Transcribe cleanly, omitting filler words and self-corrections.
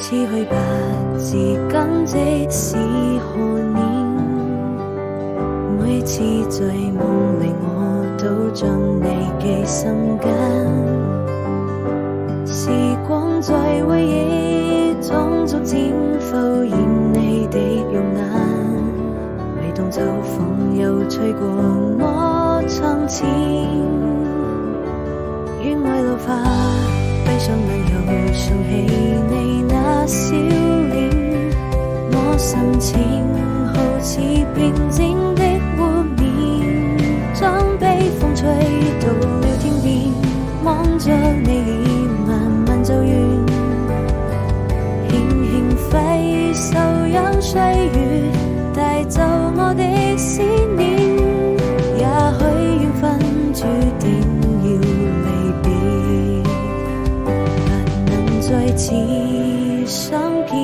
似去吧，自今即使何年，每次在夢裏我都將你記心間，時光在回憶中逐漸浮現你的容顏，每當秋風又吹過我窗前，願愛老化，閉上眼又想起你那笑臉，我心情好似平靜的湖面，將悲風吹到了天邊，望着你臉慢慢走遠，輕輕揮手讓歲月帶走我的思念，也許緣分注定要離別，不能再次相見。